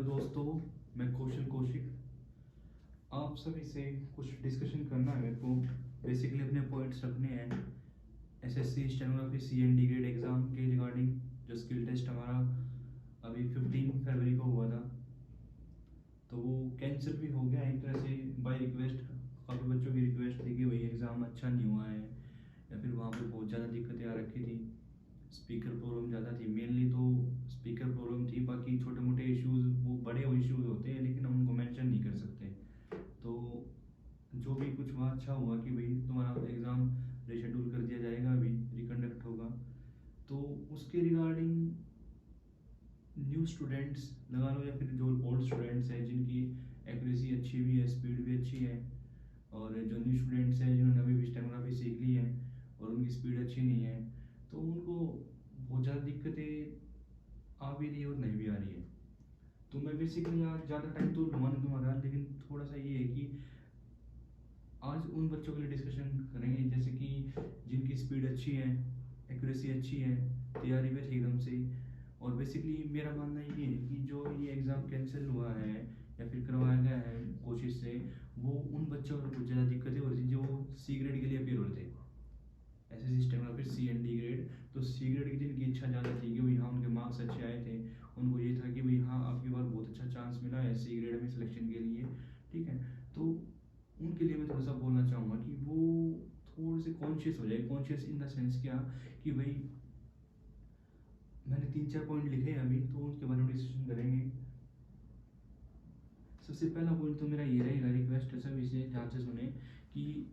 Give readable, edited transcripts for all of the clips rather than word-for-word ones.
Hello दोस्तों, मैं कौशिक। आप सभी से कुछ डिस्कशन करना है मेरे को। बेसिकली अपने पॉइंट्स रखने हैं SSC stenography C&D grade exam के रिगार्डिंग। जो स्किल टेस्ट हमारा अभी 15 फरवरी को हुआ था, तो वो कैंसिल भी हो गया एक तरह से बाय रिक्वेस्ट। काफ़ी बच्चों की रिक्वेस्ट थी कि वही एग्ज़ाम अच्छा नहीं हुआ है, या फिर वहाँ पे बहुत ज़्यादा दिक्कतें आ रखी थी। स्पीकर प्रॉब्लम ज़्यादा थी, मेनली तो स्पीकर प्रॉब्लम थी। बाकी छोटे मोटे इश्यूज़ वो बड़े इश्यूज़ होते हैं, लेकिन हम उनको मेंशन नहीं कर सकते। तो जो भी कुछ वहाँ अच्छा हुआ कि भाई तुम्हारा एग्ज़ाम रीशेड्यूल कर दिया जाएगा, अभी रिकंडक्ट होगा। तो उसके रिगार्डिंग न्यू स्टूडेंट्स लगा लो, या फिर जो ओल्ड स्टूडेंट्स हैं जिनकी एक्यूरेसी अच्छी भी है, स्पीड भी अच्छी है, और जो न्यू स्टूडेंट्स हैं जिन्होंने अभी भी स्टेनोग्राफी सीख ली है और उनकी स्पीड अच्छी नहीं है, तो उनको बहुत ज़्यादा दिक्कतें आ भी रही है और नहीं भी आ रही है। तो मैं बेसिकली आज ज़्यादा टाइम तो लूँगा नहीं तुम्हारा, लेकिन थोड़ा सा ये है कि आज उन बच्चों के लिए डिस्कशन करेंगे जैसे कि जिनकी स्पीड अच्छी है, एक्यूरेसी अच्छी है, तैयारी में थे एकदम से। और बेसिकली मेरा मानना ये है कि जो ये एग्ज़ाम कैंसिल हुआ है या फिर करवाया गया है कोशिश से, वो उन बच्चों को कुछ ज़्यादा दिक्कतें हो रही थी जो सी ग्रेड के लिए अपेयर हो रहे थे, ऐसे सिस्टम या फिर सी एंड डी ग्रेड। तो सी ग्रेड की जिनकी इच्छा ज़्यादा थी कि भाई हाँ उनके मार्क्स अच्छे आए थे, उनको ये था कि भाई हाँ आपकी बार बहुत अच्छा चांस मिला है सी ग्रेड में सिलेक्शन के लिए, ठीक है। तो उनके लिए मैं थोड़ा सा बोलना चाहूँगा कि वो थोड़े से कॉन्शियस हो जाए। कॉन्शियस इन द सेंस क्या, कि भाई मैंने 3-4 पॉइंट लिखे हैं अभी, तो उनके बारे में डिस्कशन करेंगे। सबसे पहला पॉइंट तो मेरा ये रहेगा, रिक्वेस्ट है सभी से ध्यान से सुने, कि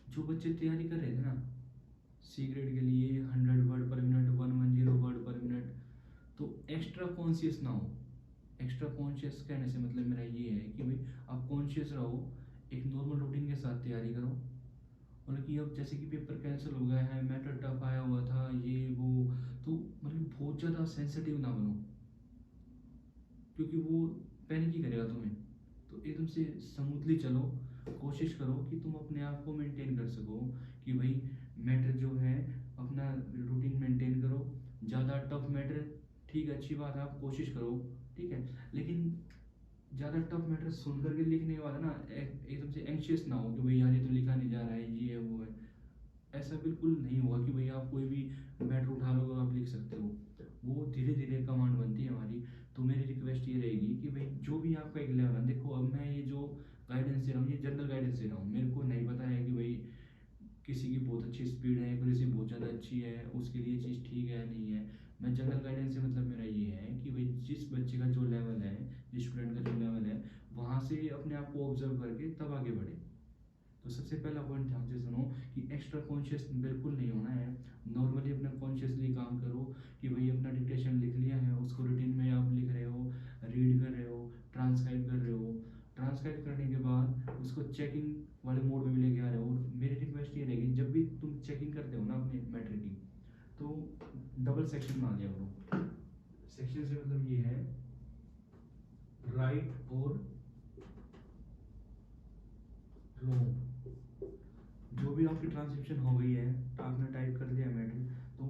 जो बच्चे तैयारी कर रहे थे ना सी ग्रेड के लिए 100 वर्ड पर मिनट, 110 वर्ड पर मिनट, तो एक्स्ट्रा कॉन्शियस ना हो। एक्स्ट्रा कॉन्शियस कहने से मतलब मेरा ये है कि भाई आप कॉन्शियस रहो, एक नॉर्मल रूटीन के साथ तैयारी करो। मतलब कि अब जैसे कि पेपर कैंसिल हो गया है, मैटर टफ आया हुआ था, ये वो, तो मतलब बहुत ज़्यादा सेंसिटिव ना बनो, क्योंकि वो पैनिक ही करेगा तुम्हें। तो एकदम से स्मूथली चलो, कोशिश करो कि तुम अपने आप को मेंटेन कर सको, कि भाई मैटर जो है अपना रूटीन मेंटेन करो। ज़्यादा टफ मैटर, ठीक है, अच्छी बात है, आप कोशिश करो, ठीक है, लेकिन ज़्यादा टफ मैटर सुन करके लिखने के बाद ना एकदम से एंशियस ना हो कि भाई यार ये तो लिखा नहीं जा रहा है, ये है वो है। ऐसा बिल्कुल नहीं होगा कि भाई आप कोई भी मैटर उठा लो आप लिख सकते हो। वो धीरे धीरे कमांड बनती है हमारी। तो मेरी रिक्वेस्ट ये रहेगी कि भाई जो भी आपका एक लेवल है, देखो अब मैं ये जो गाइडेंस दे रहा हूँ ये जनरल गाइडेंस दे रहा हूँ, मेरे को नहीं पता है कि भाई किसी की बहुत अच्छी स्पीड है, एक्यूरेसी बहुत ज़्यादा अच्छी है, उसके लिए चीज़ ठीक है नहीं है। मैं जनरल गाइडेंस से मतलब मेरा ये है कि भाई जिस बच्चे का जो लेवल है, जिस स्टूडेंट का जो लेवल है, वहाँ से अपने आप को ऑब्जर्व करके तब आगे बढ़े। तो सबसे पहला पॉइंट ध्यान से सुनो कि एक्स्ट्रा कॉन्शियस बिल्कुल नहीं होना है। नॉर्मली अपना कॉन्शियसली काम करो, कि भाई अपना डिक्टेशन लिख लिया है, उसको रूटीन में आप लिख रहे हो, रीड कर रहे हो, ट्रांसक्राइब कर रहे हो। ट्रांसक्राइब करने के बाद उसको चेकिंग वाले मोड में भी लेके आ रहे हो। और मेरी रिक्वेस्ट ये रहेगी, जब भी तुम चेकिंग करते हो ना अपने मैटर की, तो डबल सेक्शन बना लिया करो। सेक्शन से मतलब ये है राइट और रॉन्ग। जो भी आपकी ट्रांसक्रिप्शन हो गई है, आपने टाइप कर दिया मैटर, तो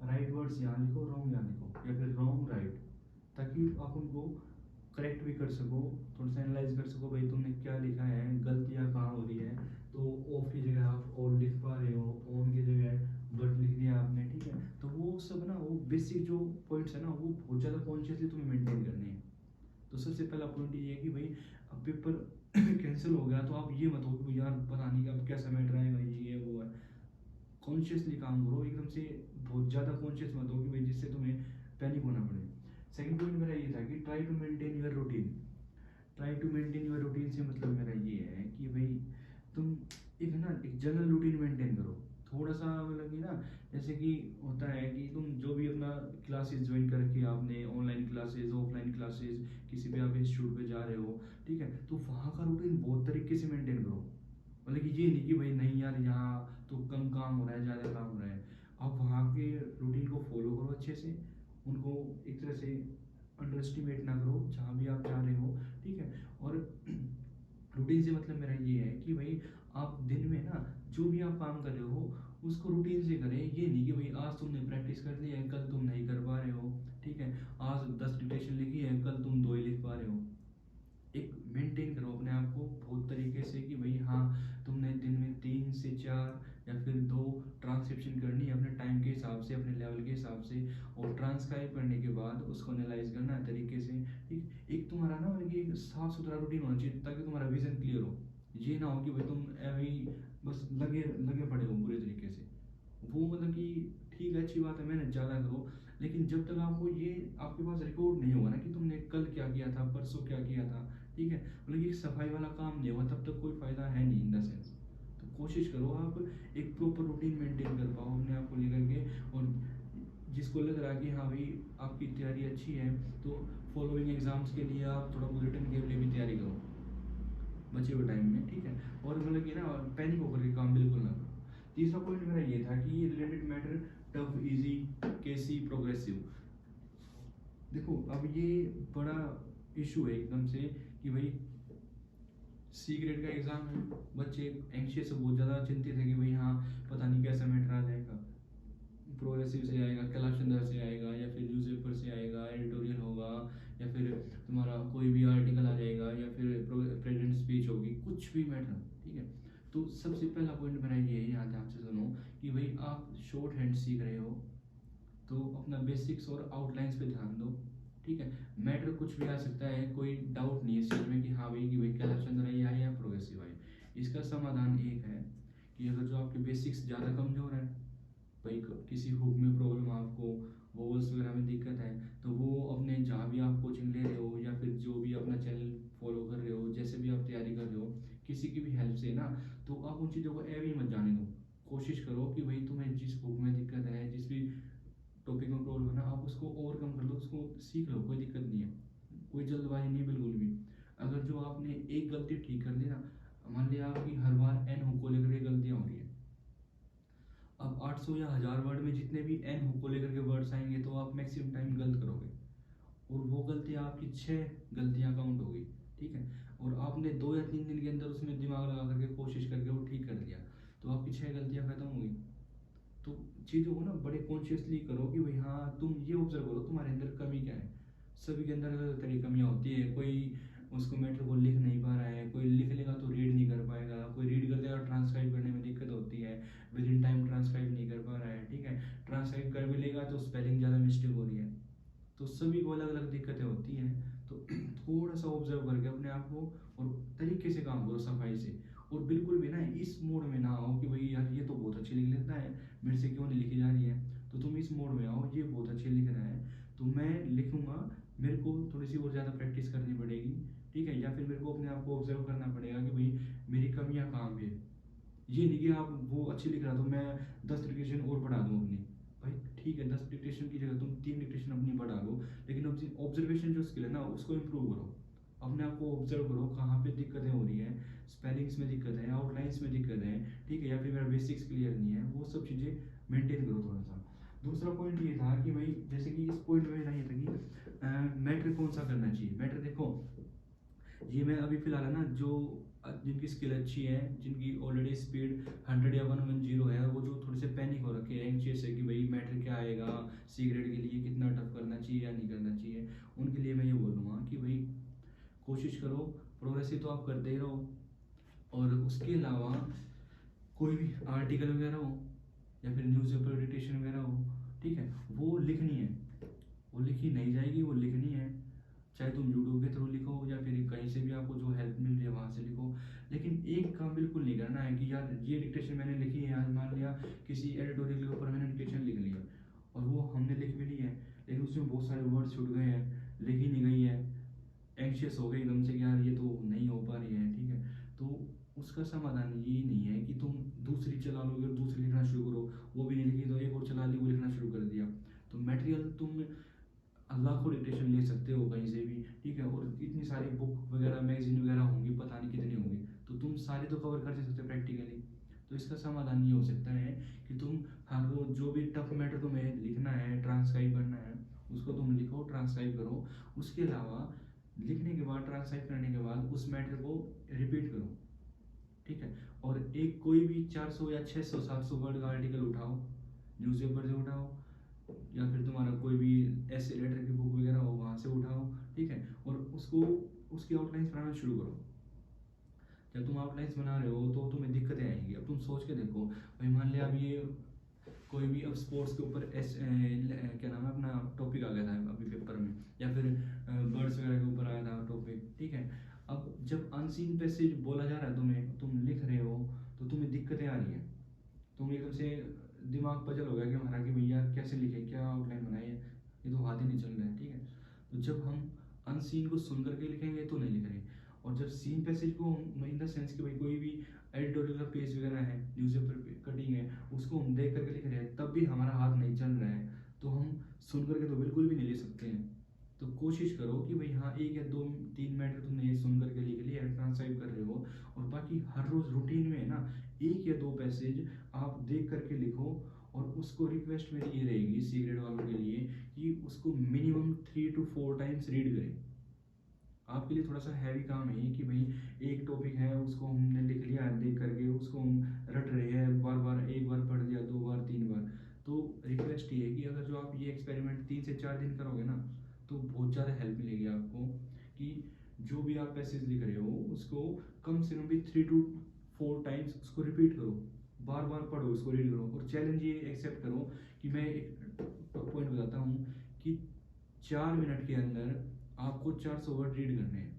राइट वर्ड्स यहाँ लिखो, रॉन्ग यहाँ लिखो, या फिर रॉन्ग राइट, ताकि आप उनको करेक्ट भी कर सको, थोड़ा सा एनालाइज कर सको भाई तुमने क्या लिखा है, गलतियाँ कहाँ हो रही है। तो ऑफ की जगह आप और लिख पा रहे हो, ऑन की जगह बट लिख दिया आपने, ठीक है। तो वो सब ना, वो बेसिक जो पॉइंट्स है ना, वो बहुत ज़्यादा कॉन्शियसली तुम्हें मेंटेन करने हैं। तो सबसे पहला पॉइंट ये है कि भाई अब पेपर कैंसिल हो गया तो आप ये मत हो कि भाई यार पता नहीं अब कैसा मैटर आएगा, ये वो है। कॉन्शियसली काम करो, एकदम से बहुत ज़्यादा कॉन्शियस मत हो कि भाई जिससे तुम्हें पैनिक होना पड़े। सेकंड पॉइंट मेरा ये था कि try to maintain your routine. Try to maintain your routine से मतलब मेरा ये है कि भाई तुम एक ना एक जनरल रूटीन मेंटेन करो। थोड़ा सा मतलब कि ना, जैसे कि होता है कि तुम जो भी अपना क्लासेस ज्वाइन कर रखी है आपने, ऑनलाइन क्लासेस, ऑफलाइन क्लासेस, किसी भी आप इंस्टीट्यूट पे जा रहे हो, ठीक है, तो वहाँ का रूटीन बहुत तरीके से मेंटेन करो। मतलब कि ये नहीं कि भाई नहीं यार यहाँ तो कम काम हो रहा है, ज़्यादा काम हो रहा है। आप वहाँ के रूटीन को फॉलो करो अच्छे से, उनको एक तरह से अंडर एस्टिमेट ना करो जहाँ भी आप जा रहे हो, ठीक है। और रूटीन से मतलब मेरा ये है कि भाई आप दिन में ना जो भी आप काम कर रहे हो उसको रूटीन से करें। ये नहीं कि भाई आज तुमने प्रैक्टिस कर ली है, कल तुम नहीं कर पा रहे हो, ठीक है। आज 10 डिक्टेशन लिखी है, कल तुम 2 ही लिख हिसाब से, अपने लेवल के हिसाब से, और ट्रांसक्राइब करने के बाद उसको एनालाइज करना है तरीके से। ठीक, एक तुम्हारा ना मतलब कि एक साफ सुथरा रूटीन होना चाहिए ताकि तुम्हारा विजन क्लियर हो। ये ना हो कि भाई तुम अभी बस लगे लगे पड़े हो पूरे तरीके से। वो मतलब कि ठीक है, अच्छी बात है, मेहनत ज़्यादा करो, लेकिन जब तक आपको ये आपके पास रिकॉर्ड नहीं होगा ना कि तुमने कल क्या किया था, परसों क्या किया था, ठीक है, मतलब ये सफाई वाला काम नहीं होगा, तब तक कोई फ़ायदा है नहीं इन द सेंस। तो कोशिश करो आप एक प्रॉपर रूटीन मेंटेन कर पाओ अपने आप को लेकर के। और जिसको लग रहा है कि हाँ भाई आपकी तैयारी अच्छी है, तो फॉलोइंग एग्जाम्स के लिए आप थोड़ा बहुत रिटर्न के लिए भी तैयारी करो बचे हुए टाइम में, ठीक है। और मतलब कि ना पैनिक होकर के काम बिल्कुल ना करो। तीसरा पॉइंट मेरा ये था कि रिलेटेड मैटर टफ, इजी, केसी, प्रोग्रेसिव। देखो अब ये बड़ा इशू है एकदम से कि भाई सी ग्रेड का एग्जाम है, बच्चे एंशियस बहुत ज़्यादा चिंतित है कि भाई हाँ पता नहीं कैसा मैटर आ जाएगा, प्रोग्रेसिव से आएगा, कैलाश चंद्र से आएगा, या फिर न्यूज़पेपर से आएगा, एडिटोरियल होगा, या फिर तुम्हारा कोई भी आर्टिकल आ जाएगा, या फिर प्रेजेंट स्पीच होगी, कुछ भी मैटर, ठीक है। तो सबसे पहला पॉइंट मेरा ये है, यहाँ ध्यान से सुनो, कि भाई आप शॉर्ट हैंड सीख रहे हो तो अपना बेसिक्स और आउटलाइंस पे ध्यान दो, ठीक है। मैटर कुछ भी आ सकता है, कोई डाउट नहीं है इस चीज़ में कि हाँ भाई कि भाई कैलाश चंद्र आई है या प्रोग्रेसिव आई। इसका समाधान एक है कि अगर जो आपके बेसिक्स ज़्यादा कमज़ोर है, भाई किसी हुक में प्रॉब्लम आपको, वोवल्स वगैरह में दिक्कत है, तो वो अपने जहाँ भी आप कोचिंग ले रहे हो या फिर जो भी अपना चैनल फॉलो कर रहे हो, जैसे भी आप तैयारी कर रहे हो, किसी की भी हेल्प से ना, तो आप उन चीज़ों को भी मत जाने दो। कोशिश करो कि भाई तुम्हें जिस बुक में दिक्कत है, जिस भी टॉपिक में प्रॉब्लम है ना, आप उसको ओवरकम कर लो, उसको सीख लो, कोई दिक्कत नहीं है, कोई जल्दबाजी नहीं बिल्कुल भी। अगर जो आपने एक गलती ठीक कर ली ना, मान लिया आपकी हर बार एन हुक को लेकर के गलतियाँ हो रही है, अब 800 या 1000 वर्ड में जितने भी एन हुक को लेकर के वर्ड्स आएंगे तो आप मैक्सिमम टाइम गलत करोगे, और वो गलतियाँ आपकी 6 गलतियाँ काउंट होगी, ठीक है। और आपने 2 या 3 दिन के अंदर उसमें दिमाग लगा करके कोशिश करके वो ठीक कर दिया, तो आपकी 6 गलतियाँ खत्म होगी। तो चीज़ों को ना बड़े कॉन्शियसली करो कि भाई हाँ तुम ये ऑब्जर्व करो तुम्हारे अंदर कमी क्या है। सभी के अंदर अलग अलग तरह की कमियाँ होती है, कोई उसको मैटर को लिख नहीं पा रहा है, कोई लिख लेगा तो रीड नहीं कर पाएगा, कोई रीड कर देगा ट्रांसक्राइब करने में दिक्कत होती है, विद इन टाइम ट्रांसक्राइब नहीं कर पा रहा है, ठीक है। ट्रांसक्राइब कर भी लेगा तो स्पेलिंग ज़्यादा मिस्टेक हो रही है। तो सभी को अलग अलग दिक्कतें होती हैं। तो थोड़ा सा ऑब्जर्व करके अपने आप को और तरीके से काम करो, सफाई से। और बिल्कुल भी ना इस मोड में ना आओ कि भाई यार ये तो बहुत अच्छी लिख लेता है, मेरे से क्यों नहीं लिखी जा रही है। तो तुम इस मोड में आओ, ये बहुत अच्छी लिख रहा है तो मैं लिखूंगा, मेरे को थोड़ी सी और ज़्यादा प्रैक्टिस करनी पड़ेगी, ठीक है। या फिर मेरे को अपने आप को ऑब्जर्व करना पड़ेगा कि भाई मेरी कमियाँ कहाँ पे है। ये नहीं कि आप वो अच्छी लिख रहा तो मैं 10 डिक्टेशन और बढ़ा दूँ अपनी, भाई ठीक है 10 डिक्टेशन की जगह तुम 3 डिक्टेशन अपनी बढ़ा लो, लेकिन ऑब्जर्वेशन जो स्किल है ना उसको इम्प्रूव करो। अपने आप को ऑब्जर्व करो कहाँ पे दिक्कतें हो रही है, स्पेलिंग्स में दिक्कत है, आउटलाइंस में दिक्कत है, ठीक है, या फिर मेरा बेसिक्स क्लियर नहीं है, वो सब चीज़ें मेंटेन करो थोड़ा सा। दूसरा पॉइंट ये था कि भाई जैसे कि इस पॉइंट में मेरा ये था कि मैटर कौन सा करना चाहिए। मैटर देखो ये मैं अभी फिलहाल है ना, जो जिनकी स्किल अच्छी है, जिनकी ऑलरेडी स्पीड 100 या 110 है, वो जो थोड़े से पैनिक हो रखे हैं, एंशियस है कि भाई मैटर क्या आएगा, सी ग्रेड के लिए कितना टफ करना चाहिए या नहीं करना चाहिए, उनके लिए मैं ये बोलूँगा कि भाई कोशिश करो, प्रोग्रेसिव तो आप करते ही रहो, और उसके अलावा कोई भी आर्टिकल वगैरह हो या फिर न्यूज़पेपर एडिटेशन वगैरह हो, ठीक है, वो लिखनी है, वो लिखी नहीं जाएगी, वो लिखनी है। चाहे तुम यूट्यूब के थ्रू लिखो या फिर कहीं से भी आपको जो हेल्प मिल रही है वहाँ से लिखो, लेकिन एक काम बिल्कुल नहीं करना है कि यार ये डिक्टेशन मैंने लिखी है, आज मान लिया किसी एडिटोरियल के ऊपर मैंने डिक्टेशन लिख लिया और वो हमने लिख भी ली है, लेकिन उसमें बहुत सारे वर्ड छूट गए हैं, लिख ही नहीं गई है, एंशियस हो गए एकदम से कि यार ये तो नहीं हो पा रही है, ठीक है। तो उसका समाधान ये नहीं है कि तुम दूसरी चला लोगे और दूसरी लिखना शुरू करो, वो भी नहीं लिखी तो एक और चला ली, वो लिखना शुरू कर दिया। तो मटेरियल तुम लाखों डिक्टेशन ले सकते हो कहीं से भी, ठीक है, और इतनी सारी बुक वगैरह मैगजीन वगैरह होंगी, पता नहीं कितनी होंगी, तो तुम सारी तो कवर कर नहीं सकते प्रैक्टिकली। तो इसका समाधान ये हो सकता है कि तुम हर रोज जो भी टफ मैटर तुम्हें लिखना है, ट्रांसक्राइब करना है, उसको तुम लिखो, ट्रांसक्राइब करो। उसके अलावा लिखने के बाद, ट्रांसक्राइब करने के बाद उस मैटर को रिपीट करो, ठीक है। और एक कोई भी 400 या 600 700 वर्ड का आर्टिकल उठाओ, न्यूज़पेपर से उठाओ, या फिर तुम्हारा कोई भी ऐसे लेटर की बुक वगैरह हो वहाँ से उठाओ, ठीक है, और उसको उसकी आउटलाइंस बनाना शुरू करो। जब तुम आउटलाइंस बना रहे हो तो तुम्हें दिक्कतें आएंगी। अब तुम सोच के देखो, भाई मान लिया अब ये कोई भी अब स्पोर्ट्स के ऊपर क्या नाम है अपना टॉपिक आ गया था अभी पेपर में, या फिर बर्ड्स वगैरह के ऊपर आया था टॉपिक, ठीक है। अब जब अनसीन पैसेज बोला जा रहा है तुम्हें, तुम लिख रहे हो, तो तुम्हें दिक्कतें आ रही हैं, तुम एकदम से दिमाग पजल हो गया कि हमारा कि भैया कैसे लिखे, क्या आउटलाइन बनाए, ये तो हाथ ही नहीं चल रहा है, ठीक है। तो जब हम अनसीन को सुन करके लिखेंगे तो नहीं लिख रहे, और जब सीन पैसेज को हम इन द सेंस कि भाई कोई भी एडिटोरियल का पेज वगैरह है, न्यूज़पेपर कटिंग है, उसको हम देख करके लिख रहे हैं, तब भी हमारा हाथ नहीं चल रहा है, तो हम सुन करके तो बिल्कुल भी नहीं लिख सकते हैं। तो कोशिश करो कि भाई हाँ, एक या दो तीन मैटर तुमने ये सुन करके लिख लिया, ट्रांसक्राइब कर रहे हो, और बाकी हर रोज रूटीन में है ना, एक या दो पैसेज आप देख करके लिखो। और उसको रिक्वेस्ट मेरी ये रहेगी सी ग्रेड वालों के लिए कि उसको मिनिमम 3 to 4 टाइम्स रीड करें। आपके लिए थोड़ा सा हैवी काम है ये कि भाई एक टॉपिक है, उसको हमने लिख लिया है, देख करके उसको हम रट रहे हैं, बार बार एक बार पढ़ लिया, दो बार, तीन बार। तो रिक्वेस्ट ये है कि अगर जो आप ये एक्सपेरिमेंट 3 से 4 दिन करोगे ना, तो बहुत ज़्यादा हेल्प मिलेगी आपको कि जो भी आप पैसेज लिख रहे हो उसको कम से कम भी 3 to 4 टाइम्स उसको रिपीट करो, बार बार पढ़ो, उसको रीड करो। और चैलेंज ये एक्सेप्ट करो कि मैं एक पॉइंट बताता हूँ कि 4 मिनट के अंदर आपको 400 वर्ड रीड करने हैं।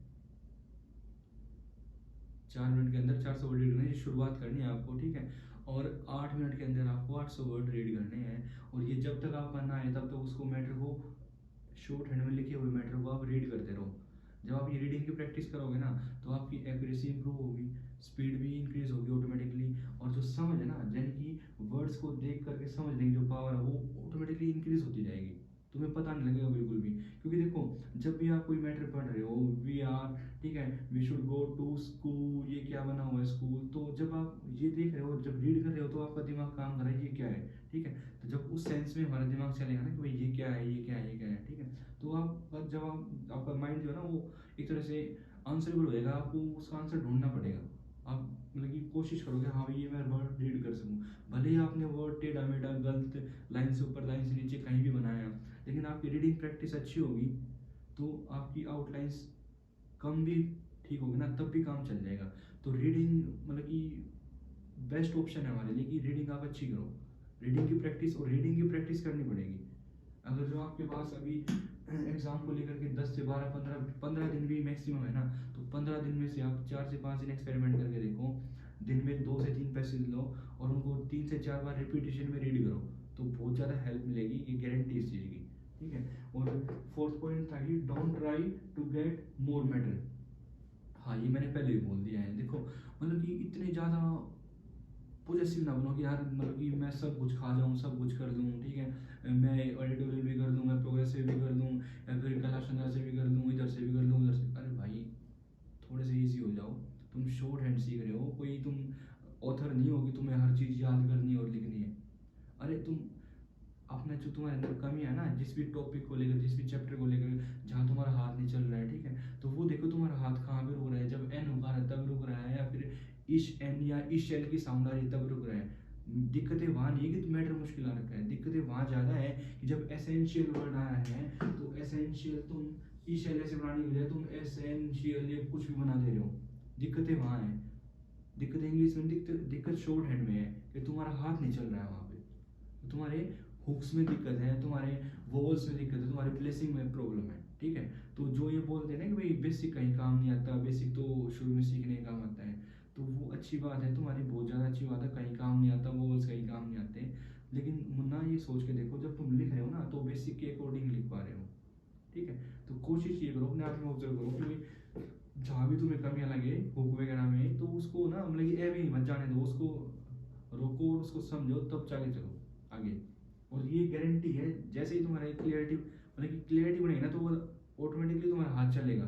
4 मिनट के अंदर 400 वर्ड रीड करने हैं, ये शुरुआत करनी है आपको, ठीक है। और 8 मिनट के अंदर आपको 800 वर्ड रीड करने हैं, और ये जब तक आप करना है तब तक उसको मैटर को शॉर्ट हैंड में लिखे हुए मैटर को आप रीड करते रहो। जब आप ये रीडिंग की प्रैक्टिस करोगे ना, तो आपकी एक्यूरेसी इंप्रूव होगी, स्पीड भी इंक्रीज होगी ऑटोमेटिकली, और जो समझ है ना, यानी कि वर्ड्स को देख करके समझने की जो पावर है वो ऑटोमेटिकली इंक्रीज होती जाएगी, तुम्हें पता नहीं लगेगा बिल्कुल भी। क्योंकि देखो, जब भी आप कोई मैटर पढ़ रहे हो, वी आर, ठीक है, we should go to school, ये क्या बना हुआ है स्कूल, तो जब आप ये देख रहे हो, जब रीड कर रहे हो, तो आपका दिमाग काम कर रहा है ये क्या है, ठीक है। तो जब उस सेंस में हमारा दिमाग चलेगा ना कि भाई ये क्या है, ये क्या है, ये क्या है, ठीक है, तो आप जब आप आपका माइंड जो है ना वो एक तरह से आंसरेबल हो जाएगा, आपको उसका आंसर ढूंढना पड़ेगा। आप मतलब कि कोशिश करोगे हाँ भाई ये मैं वर्ड रीड कर सकूँ, भले ही आपने वर्ड टेढ़ा मेढ़ा गलत, लाइन से ऊपर लाइन से नीचे कहीं भी बनाया, लेकिन आपकी रीडिंग प्रैक्टिस अच्छी होगी तो आपकी आउटलाइंस कम भी ठीक होगी ना, तब भी काम चल जाएगा। तो रीडिंग मतलब कि बेस्ट ऑप्शन है हमारे लिए कि रीडिंग आप अच्छी करो, रीडिंग की प्रैक्टिस, और रीडिंग की प्रैक्टिस करनी पड़ेगी। अगर जो आपके पास अभी एग्जाम को लेकर के 10 से 12 15 दिन भी मैक्सिमम है ना, तो 15 दिन में से आप 4 से 5 दिन एक्सपेरिमेंट करके देखो, दिन में 2 से 3 पैसेज लो और उनको 3 से 4 बार रिपीटेशन में रीड करो, तो बहुत ज़्यादा हेल्प मिलेगी, ये गारंटी इस चीज़ की, ठीक है। और फोर्थ पॉइंट था कि don't try to get more matter. हाँ, ये मैंने पहले भी बोल दिया है। देखो मतलब कि इतने ज़्यादा पोजेसिव ना बनो कि यार मतलब कि मैं सब कुछ खा जाऊँ, सब कुछ कर लूँ, ठीक है, मैं एडिटोरियल भी कर लूँ, मैं प्रोग्रेसिव भी कर लूँ, या फिर कला संग्रह से भी कर लूँ, इधर से भी कर लूँ, उधर से। अरे भाई थोड़े से ईजी हो जाओ, तुम शॉर्ट हैंड सीख रहे हो, कोई तुम ऑथर नहीं हो कि तुम्हें हर चीज़ याद करनी और लिखनी है। अरे तुम अपना जो तुम्हारे अंदर कमी है ना, जिस भी टॉपिक को लेकर, जिस भी चैप्टर को लेकर, जहाँ तुम्हारा हाथ नहीं चल रहा है, ठीक है, तो वो देखो तुम्हारा हाथ कहाँ पे रुक रहा है, जब एन होगा ना तब रुक रहा है, या फिर इश एन या इश एल की साउंड आ रही है तब रुक रहा है। दिक्कतें वहाँ नहीं है कि मैटर मुश्किल आ रखा है, दिक्कतें वहाँ ज़्यादा है कि जब एसेंशियल वर्ड आया है, तो एसेंशियल तुम इश एल ऐसे बनाने के बजाय तुम एसेंशियल या कुछ भी बना दे रहे हो, दिक्कतें वहाँ हैं। दिक्कत इंग्लिश में, दिक्कत शॉर्ट हैंड में है कि तुम्हारा हाथ नहीं चल रहा है वहाँ पे, तुम्हारे हुक्स में दिक्कत है, तुम्हारे वोवल्स में दिक्कत है, तुम्हारे प्लेसिंग में प्रॉब्लम है, ठीक है। तो जो ये बोलते हैं ना कि भाई बेसिक कहीं काम नहीं आता, बेसिक तो शुरू में सीखने का काम आता है, तो वो अच्छी बात है, तुम्हारी बहुत ज़्यादा अच्छी बात है, कहीं काम नहीं आता, वोवल्स कहीं काम नहीं आते। लेकिन मुन्ना ये सोच के देखो, जब तुम लिख रहे हो ना तो बेसिक के अकॉर्डिंग लिख पा रहे हो, ठीक है। तो कोशिश ये करो, अपने आप में ऑब्जर्व करो कि जहाँ भी तुम्हें कमियाँ लगे हुक वगैरह में, तो उसको ना मतलब कि ऐਵੇਂ ही मत जाने दो, उसको रोको और उसको समझो, तब जाके चलो आगे। और ये गारंटी है, जैसे ही तुम्हारा क्लियरिटी मतलब कि क्लियरिटी बनेगी ना, तो वो ऑटोमेटिकली तुम्हारा हाथ चलेगा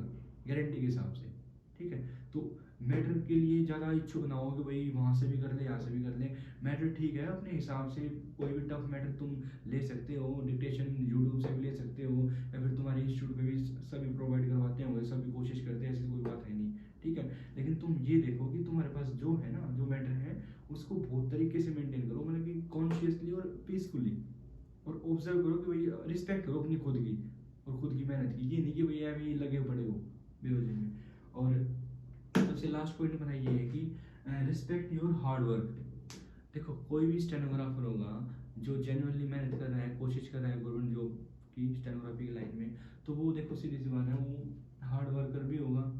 गारंटी के हिसाब से, ठीक है। तो मैटर के लिए ज़्यादा इच्छुक ना हो कि भाई वहाँ से भी कर ले, यहाँ से भी कर ले। मैटर ठीक है अपने हिसाब से, कोई भी टफ मैटर तुम ले सकते हो, डिक्टेशन यूट्यूब से भी ले सकते हो, या फिर तुम्हारे इंस्टीट्यूट में भी सभी प्रोवाइड करवाते हैं, सभी कोशिश करते हैं, ऐसी कोई बात है नहीं, ठीक है। लेकिन तुम ये देखो कि तुम्हारे पास जो है ना, जो मैटर है, उसको बहुत तरीके से मेंटेन करो, मतलब कि कॉन्शियसली और पीसफुली, और ऑब्जर्व करो कि भाई रिस्पेक्ट करो अपनी खुद की और खुद की मेहनत की, ये नहीं कि भैया अभी लगे पड़े हो बेवजह में। और सबसे लास्ट पॉइंट मेरा ये है कि रिस्पेक्ट योर हार्ड वर्क। देखो कोई भी स्टेनोग्राफर होगा जो जेन्युइनली मेहनत कर रहा है, कोशिश कर रहा है गवर्नमेंट जॉब की स्टेनोग्राफी की लाइन में, तो वो देखो सीधी सी बात है, वो हार्ड वर्कर भी होगा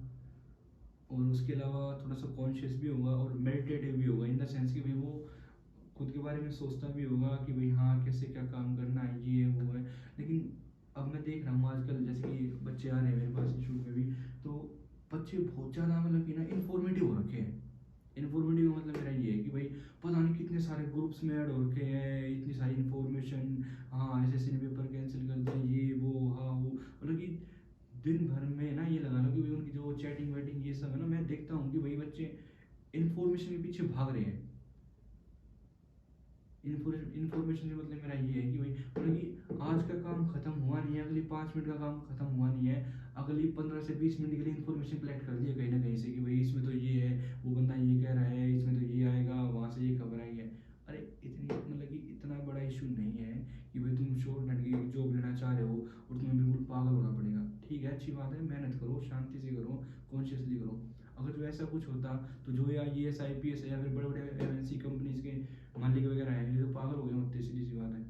और उसके अलावा थोड़ा सा कॉन्शियस भी होगा और मेडिटेटिव भी होगा, इन द सेंस कि भाई वो खुद के बारे में सोचता भी होगा कि भाई हाँ कैसे क्या काम करना है, ये वो है। लेकिन अब मैं देख रहा हूँ आजकल जैसे कि बच्चे आ रहे हैं मेरे पास इंस्टीट्यूट में भी, तो बच्चे बहुत ज़्यादा मतलब कि ना इन्फॉर्मेटिव हो रखे हैं। इन्फॉर्मेटिव का मतलब मेरा ये है कि भाई पता नहीं कितने सारे ग्रुप्स में ऐड हो रखे हैं, इतनी सारी इन्फॉर्मेशन, हाँ एसएससी ने पेपर कैंसिल कर दिया, ये वो हाँ वो, मतलब कि दिन भर में ना ये लगा लो कि भाई उनकी जो चैटिंग वैटिंग ये सब है ना, मैं देखता हूँ कि भाई बच्चे इन्फॉर्मेशन के पीछे भाग रहे हैं। इन्फॉर्मेशन से मतलब मेरा ये है कि भाई मतलब कि आज का काम खत्म हुआ नहीं है, अगली 5 मिनट का काम खत्म हुआ नहीं है, अगली 15 से 20 मिनट के लिए इन्फॉर्मेशन कलेक्ट कर लिया कहीं ना कहीं से कि भाई इसमें तो ये है, वो बंदा ये कह रहा है, इसमें तो ये आएगा, वहाँ से ये खबर आई है। अरे इतनी मतलब कि इतना बड़ा इशू नहीं है कि भाई तुम शॉर्ट नट की जॉब लेना चाह रहे हो और तुम्हें बिल्कुल पागल होना पड़ेगा। ठीक है, अच्छी बात है, मेहनत करो, शांति से करो, कॉन्शियसली करो। अगर जो ऐसा कुछ होता तो जो या IAS IPS है या फिर बड़े बड़े MNC कंपनीज के मालिक वगैरह हैं, ये तो पागल हो गए होते, सीधी सी बात है।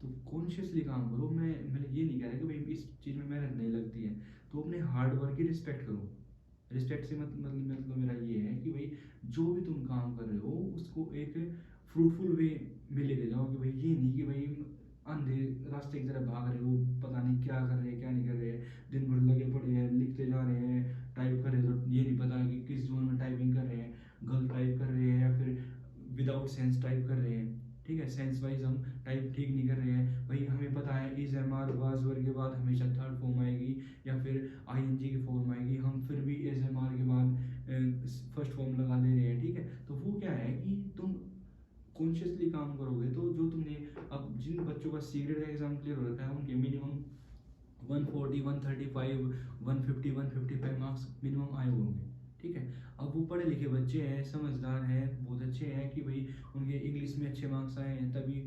तो कॉन्शियसली काम करो। मैं ये नहीं कह रहा कि भाई इस चीज़ में मेहनत नहीं लगती है, तो अपने हार्ड वर्क की रिस्पेक्ट करो। रिस्पेक्ट से मतलब मेरा ये है कि भाई जो भी तुम काम कर रहे हो उसको एक फ्रूटफुल वे में लेके जाओ, कि भाई ये नहीं कि भाई अंधे रास्ते की तरफ भाग रहे हो, पता नहीं क्या कर रहे हैं क्या नहीं कर रहे हैं, दिन भर लगे पड़े हैं, लिखते जा रहे हैं, टाइप कर रहे हैं तो ये नहीं पता कि किस जोन में टाइपिंग कर रहे हैं, गलत टाइप कर रहे हैं या फिर विदाउट सेंस टाइप कर रहे हैं। ठीक है, सेंस वाइज हम टाइप ठीक नहीं कर रहे हैं। भाई हमें पता है is am are was were के बाद हमेशा थर्ड फॉर्म आएगी या फिर ING की फॉर्म आएगी, हम फिर भी एज एम आर के बाद फर्स्ट फॉर्म लगा दे रहे हैं। ठीक है, तो वो क्या है कि तुम कॉन्शियसली काम करोगे तो जो तुमने, अब जिन बच्चों का सीक्रेट का एग्जाम क्लियर हो रखा है उनके मिनिमम 140 135 150 155 मार्क्स मिनिमम आए हुए होंगे। ठीक है, अब वो पढ़े लिखे बच्चे हैं, समझदार हैं, बहुत अच्छे हैं कि भाई उनके इंग्लिश में अच्छे मार्क्स आए हैं, तभी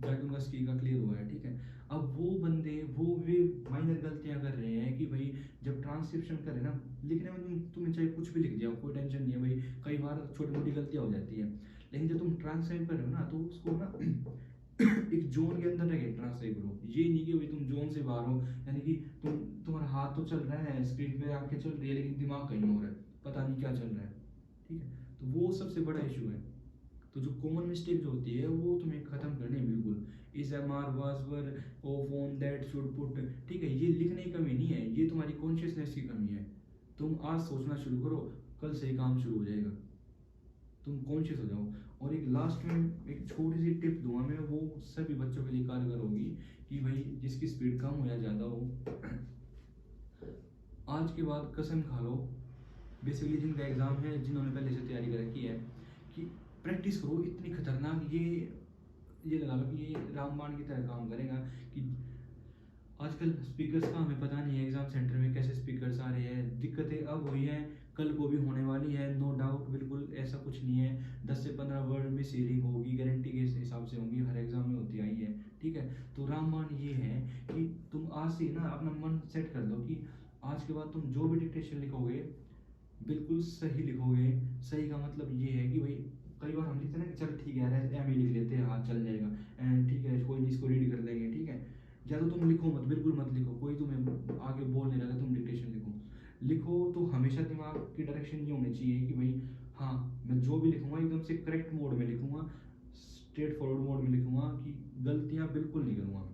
जाके उनका सी का क्लियर हुआ है। ठीक है, अब वो बंदे वो वे माइनर गलतियां कर रहे हैं कि भाई जब ट्रांसक्रिप्शन कर रहे हैं ना, लिखने में तुम्हें चाहे कुछ भी लिख दिया हो, कोई टेंशन नहीं है भाई, कई बार छोटी मोटी गलतियां हो जाती है, लेकिन जब तुम ट्रांसक्राइब कर रहे हो ना तो उसको ना एक जोन के अंदर रह ट्रांसक्राइब करो। ये नहीं कि भाई तुम जोन से बाहर हो, यानी कि तुम्हारा हाथ तो चल रहा है स्क्रीन पे, आंखें चल रही है, लेकिन दिमाग कहीं और है, पता नहीं क्या चल रहा है। ठीक है, तो वो सबसे बड़ा इशू है। तो जो कॉमन मिस्टेक जो होती है वो तुम्हें खत्म करनी है बिल्कुल। Is am are was were off on that should put, ठीक है, ये लिखने की कमी नहीं है, ये तुम्हारी कॉन्शियसनेस की कमी है। तुम आज सोचना शुरू करो, कल से ही काम शुरू हो जाएगा, तुम कॉन्शियस हो जाओ। और एक लास्ट में एक छोटी सी टिप दूंगा मैं, वो सभी बच्चों के लिए कारगर होगी कि भाई जिसकी स्पीड कम हो या ज़्यादा हो, आज के बाद कसम खा लो, बेसिकली जिनका एग्ज़ाम है, जिन्होंने पहले से तैयारी कर रखी है, कि प्रैक्टिस करो इतनी खतरनाक, ये लगा लो कि ये रामबाण की तरह काम करेगा। कि आजकल स्पीकर्स का हमें पता नहीं है एग्जाम सेंटर में कैसे स्पीकर्स आ रहे हैं, दिक्कतें अब हुई हैं, कल को भी होने वाली है, नो डाउट, बिल्कुल ऐसा कुछ नहीं है। 10 से 15 वर्ड में सीलिंग होगी, गारंटी के हिसाब से होंगी, हर एग्जाम में होती आई है। ठीक है, तो रामबाण ये है कि तुम आज से ना अपना मन सेट कर दो कि आज के बाद तुम जो भी डिक्टेशन लिखोगे बिल्कुल सही लिखोगे। सही का मतलब ये है कि भाई कई बार हम लिखते हैं ना कि चल ठीक है यार एम ही लिख लेते हैं, हाँ चल जाएगा, ठीक है कोई नहीं इसको रीड कर लेंगे। ठीक है, या तो तुम लिखो मत, बिल्कुल मत लिखो, कोई तुम्हें आगे बोल नहीं रहा, तुम डिक्टेशन लिखो। लिखो तो हमेशा दिमाग की डायरेक्शन ये होनी चाहिए कि भाई हाँ मैं जो भी लिखूंगा एकदम से करेक्ट मोड में लिखूंगा, स्ट्रेट फॉरवर्ड मोड में लिखूंगा, कि गलतियाँ बिल्कुल नहीं करूँगा।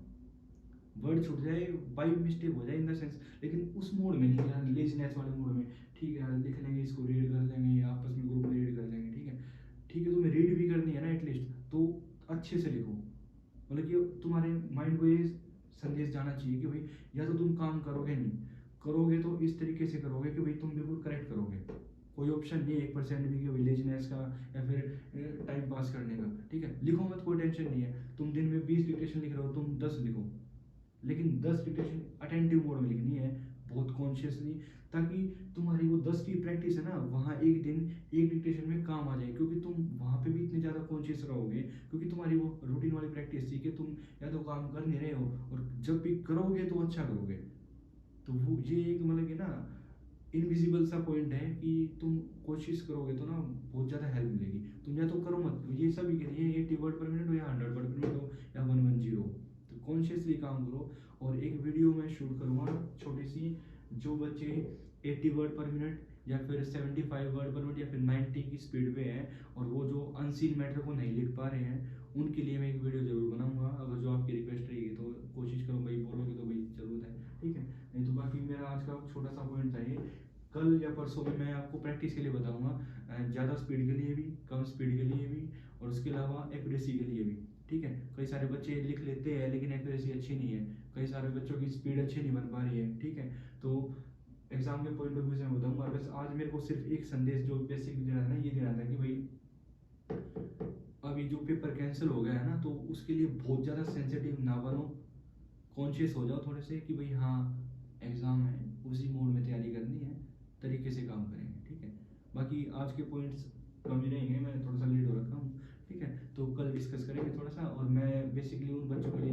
वर्ड छूट जाए, बाई मिस्टेक हो जाए इन द सेंस, लेकिन उस मोड में नहीं यार, लेजीनेस वाले मोड में। ठीक है यार लिख लेंगे, इसको रीड कर लेंगे, या आपस में ग्रुप में रीड कर लेंगे। ठीक है, ठीक है, तुम्हें रीड भी करनी है ना एटलीस्ट, तो अच्छे से लिखो। मतलब कि तुम्हारे माइंड को ये संदेश जाना चाहिए कि भाई या तो तुम काम करोगे, नहीं करोगे तो इस तरीके से करोगे कि भाई तुम बिल्कुल करेक्ट करोगे। कोई ऑप्शन नहीं है 1% भी कि विलेजनेस का या फिर टाइम पास करने का। ठीक है, लिखो मत, कोई टेंशन नहीं है, तुम दिन में 20 डिक्टेशन लिख रहे हो, तुम 10 लिखो, लेकिन 10 डिक्टेशन अटेंटिव मोड में लिखनी है, बहुत कॉन्शियसली, ताकि तुम्हारी वो 10 की प्रैक्टिस है ना, वहाँ एक दिन एक डिक्टेशन में काम आ जाए, क्योंकि तुम वहाँ पे भी इतने ज़्यादा कॉन्शियस रहोगे, क्योंकि तुम्हारी वो रूटीन वाली प्रैक्टिस थी कि तुम या तो काम कर नहीं रहे हो, और जब भी करोगे तो अच्छा करोगे। तो वो ये एक मतलब कि ना इनविजिबल सा पॉइंट है कि तुम कोशिश करोगे तो ना बहुत ज़्यादा हेल्प मिलेगी। तुम या तो करो मत, ये सभी के लिए 80 वर्ड पर मिनट हो या 100 वर्ड पर मिनट हो या 110 हो, तो कॉन्शियसली काम करो। और एक वीडियो मैं शूट करूँगा छोटी सी, जो बच्चे 80 वर्ड पर मिनट या फिर 75 वर्ड पर मिनट या फिर 90 की स्पीड पे है और वो जो अनसीन मैटर को नहीं लिख पा रहे हैं, उनके लिए मैं एक वीडियो जरूर बनाऊंगा। अगर जो आपकी रिक्वेस्ट रहेगी तो कोशिश करो भाई, बोलोगे तो भाई जरूरत है, ठीक है। नहीं तो बाकी मेरा आज का छोटा सा पॉइंट था ये। कल या परसों में मैं आपको प्रैक्टिस के लिए बताऊंगा, ज़्यादा स्पीड के लिए भी, कम स्पीड के लिए भी, और उसके अलावा एक्यूरेसी के लिए भी, ठीक है। कई सारे बच्चे लिख लेते हैं लेकिन एक्यूरेसी अच्छी नहीं है, कई सारे बच्चों की स्पीड अच्छी नहीं बन पा रही है, ठीक है। तो एग्जाम के पॉइंट ऑफ व्यू से मैं बताऊंगा। बस आज मेरे को सिर्फ एक संदेश जो बेसिक देना था ना, ये देना था कि भाई अभी जो पेपर कैंसिल हो गया है ना, तो उसके लिए बहुत ज़्यादा सेंसिटिव ना बनो, कॉन्शियस हो जाओ थोड़े से कि भाई हाँ एग्ज़ाम है, उसी मोड में तैयारी करनी है, तरीके से काम करेंगे, ठीक है। बाकी आज के पॉइंट्स कम ही रहेंगे, मैं थोड़ा सा लेट हो रखा हूँ, ठीक है। तो कल डिस्कस करेंगे थोड़ा सा, और मैं बेसिकली उन बच्चों के लिए